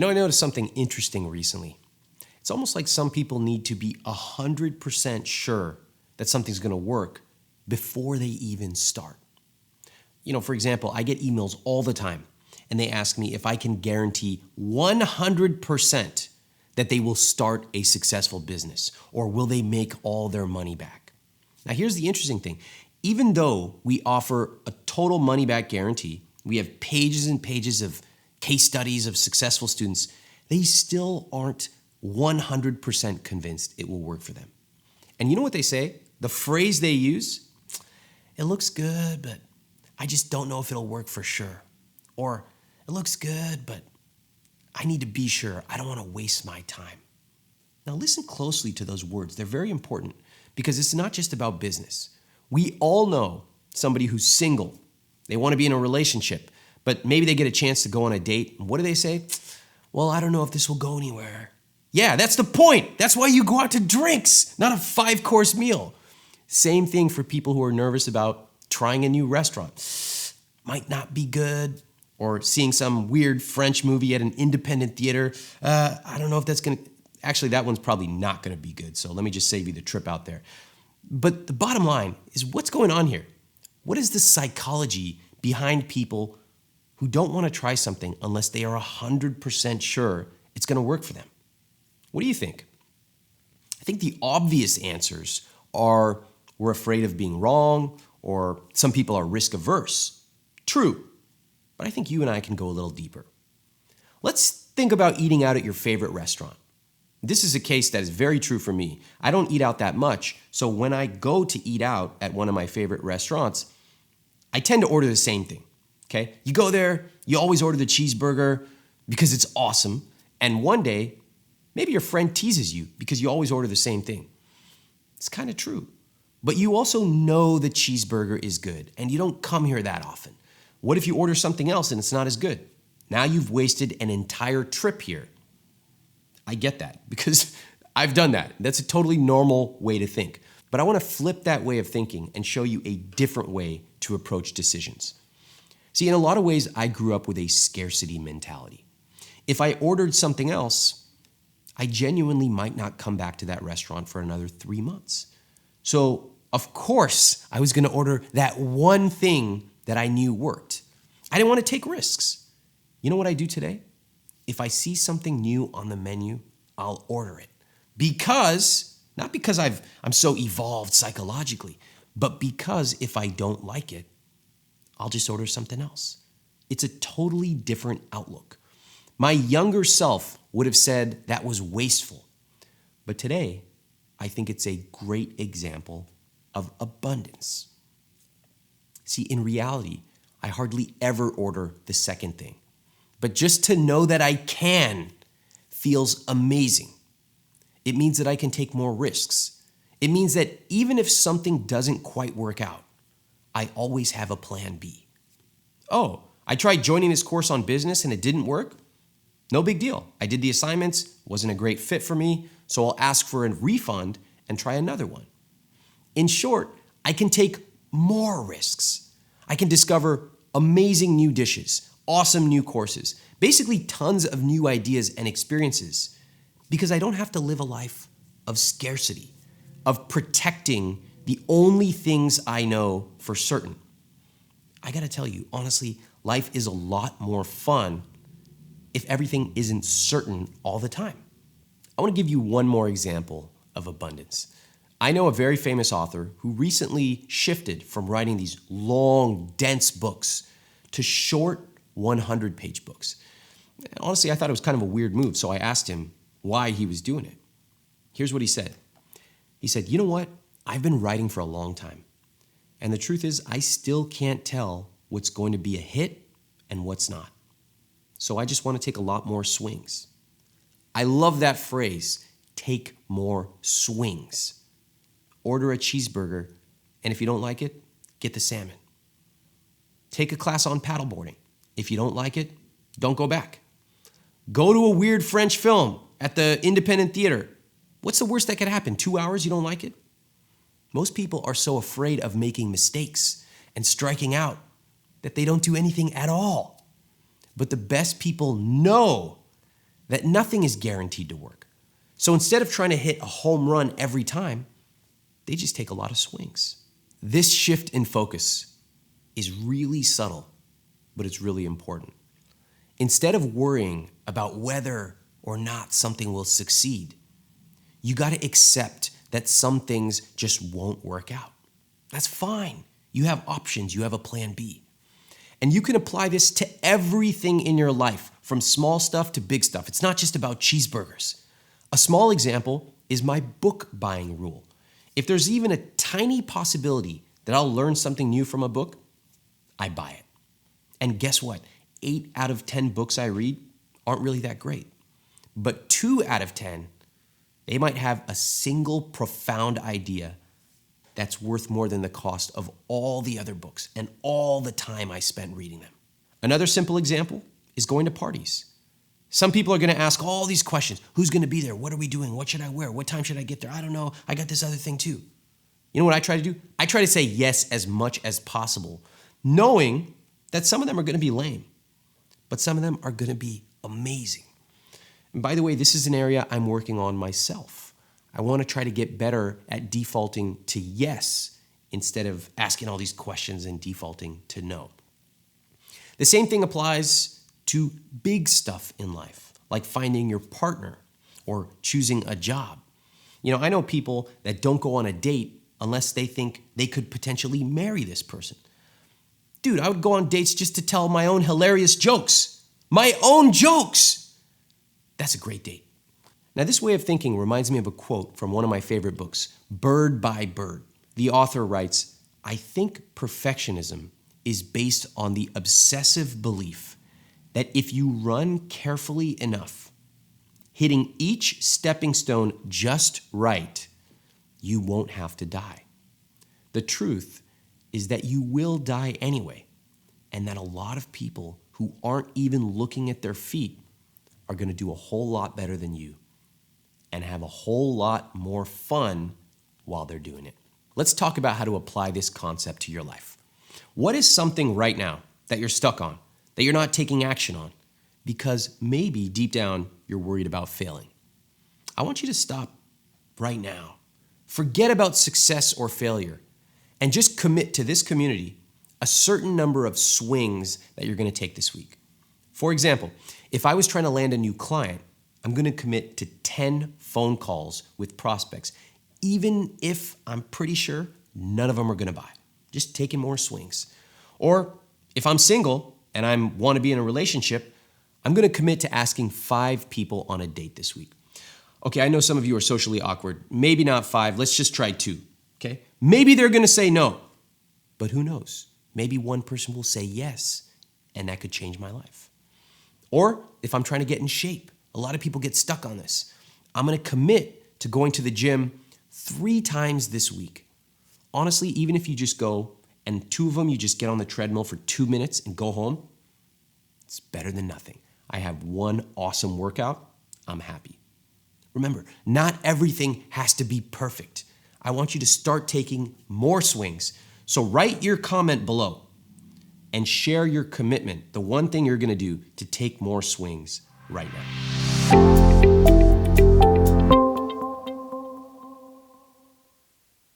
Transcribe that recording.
I noticed something interesting recently. It's almost like some people need to be 100% sure that something's going to work before they even start. For example, I get emails all the time, and they ask me if I can guarantee 100% that they will start a successful business, or will they make all their money back? Now, here's the interesting thing. Even though we offer a total money back guarantee, we have pages and pages of case studies of successful students, they still aren't 100% convinced it will work for them. And you know what they say? The phrase they use, it looks good, but I just don't know if it'll work for sure. Or it looks good, but I need to be sure. I don't want to waste my time. Now listen closely to those words. They're very important because it's not just about business. We all know somebody who's single. They want to be in a relationship, but maybe they get a chance to go on a date. And what do they say? Well, I don't know if this will go anywhere. Yeah, that's the point. That's why you go out to drinks, not a 5-course meal. Same thing for people who are nervous about trying a new restaurant. Might not be good. Or seeing some weird French movie at an independent theater. I don't know if that's going to... Actually, that one's probably not going to be good, so let me just save you the trip out there. But the bottom line is, what's going on here? What is the psychology behind people who don't want to try something unless they are 100% sure it's going to work for them? What do you think? I think the obvious answers are we're afraid of being wrong, or some people are risk averse. True. But I think you and I can go a little deeper. Let's think about eating out at your favorite restaurant. This is a case that is very true for me. I don't eat out that much, so when I go to eat out at one of my favorite restaurants, I tend to order the same thing, okay? You go there, you always order the cheeseburger because it's awesome, and one day, maybe your friend teases you because you always order the same thing. It's kind of true. But you also know the cheeseburger is good, and you don't come here that often. What if you order something else and it's not as good? Now you've wasted an entire trip here. I get that because I've done that. That's a totally normal way to think. But I want to flip that way of thinking and show you a different way to approach decisions. See, in a lot of ways, I grew up with a scarcity mentality. If I ordered something else, I genuinely might not come back to that restaurant for another 3 months. So, of course, I was going to order that one thing that I knew worked. I didn't want to take risks. You know what I do today? If I see something new on the menu, I'll order it. Not because I'm so evolved psychologically, but because if I don't like it, I'll just order something else. It's a totally different outlook. My younger self would have said that was wasteful. But today, I think it's a great example of abundance. See, in reality, I hardly ever order the second thing. But just to know that I can feels amazing. It means that I can take more risks. It means that even if something doesn't quite work out, I always have a plan B. Oh, I tried joining this course on business and it didn't work? No big deal. I did the assignments, wasn't a great fit for me, so I'll ask for a refund and try another one. In short, I can take more risks. I can discover amazing new dishes, awesome new courses, basically tons of new ideas and experiences, because I don't have to live a life of scarcity, of protecting the only things I know for certain. I gotta tell you, honestly, life is a lot more fun if everything isn't certain all the time. I wanna give you one more example of abundance. I know a very famous author who recently shifted from writing these long, dense books to short 100-page books. Honestly, I thought it was kind of a weird move, so I asked him why he was doing it. Here's what he said. He said, you know what? I've been writing for a long time. And the truth is, I still can't tell what's going to be a hit and what's not. So I just want to take a lot more swings. I love that phrase, take more swings. Order a cheeseburger, and if you don't like it, get the salmon. Take a class on paddleboarding. If you don't like it, don't go back. Go to a weird French film at the independent theater. What's the worst that could happen? 2 hours, you don't like it? Most people are so afraid of making mistakes and striking out that they don't do anything at all. But the best people know that nothing is guaranteed to work. So instead of trying to hit a home run every time, they just take a lot of swings. This shift in focus is really subtle, but it's really important. Instead of worrying about whether or not something will succeed, you got to accept that some things just won't work out. That's fine. You have options. You have a plan B. And you can apply this to everything in your life, from small stuff to big stuff. It's not just about cheeseburgers. A small example is my book buying rule. If there's even a tiny possibility that I'll learn something new from a book, I buy it. And guess what? 8 out of 10 books I read aren't really that great. But 2 out of 10, they might have a single profound idea that's worth more than the cost of all the other books and all the time I spent reading them. Another simple example is going to parties. Some people are going to ask all these questions. Who's going to be there? What are we doing? What should I wear? What time should I get there? I don't know. I got this other thing too. You know what I try to do? I try to say yes as much as possible, knowing that some of them are going to be lame, but some of them are going to be amazing. And by the way, this is an area I'm working on myself. I want to try to get better at defaulting to yes instead of asking all these questions and defaulting to no. The same thing applies to big stuff in life, like finding your partner or choosing a job. You know, I know people that don't go on a date unless they think they could potentially marry this person. Dude, I would go on dates just to tell my own hilarious jokes. My own jokes! That's a great date. Now, this way of thinking reminds me of a quote from one of my favorite books, Bird by Bird. The author writes, "I think perfectionism is based on the obsessive belief that if you run carefully enough, hitting each stepping stone just right, you won't have to die. The truth is that you will die anyway, and that a lot of people who aren't even looking at their feet are going to do a whole lot better than you and have a whole lot more fun while they're doing it." Let's talk about how to apply this concept to your life. What is something right now that you're stuck on, that you're not taking action on, because maybe deep down you're worried about failing? I want you to stop right now. Forget about success or failure and just commit to this community a certain number of swings that you're going to take this week. For example, if I was trying to land a new client, I'm going to commit to 10 phone calls with prospects, even if I'm pretty sure none of them are going to buy. Just taking more swings. Or if I'm single and I want to be in a relationship, I'm going to commit to asking 5 people on a date this week. Okay, I know some of you are socially awkward. Maybe not 5. Let's just try 2. Okay? Maybe they're going to say no. But who knows? Maybe one person will say yes, and that could change my life. Or if I'm trying to get in shape, a lot of people get stuck on this. I'm going to commit to going to the gym 3 times this week. Honestly, even if you just go and 2 of them, you just get on the treadmill for 2 minutes and go home, it's better than nothing. I have 1 awesome workout. I'm happy. Remember, not everything has to be perfect. I want you to start taking more swings. So write your comment below and share your commitment, the one thing you're going to do to take more swings right now.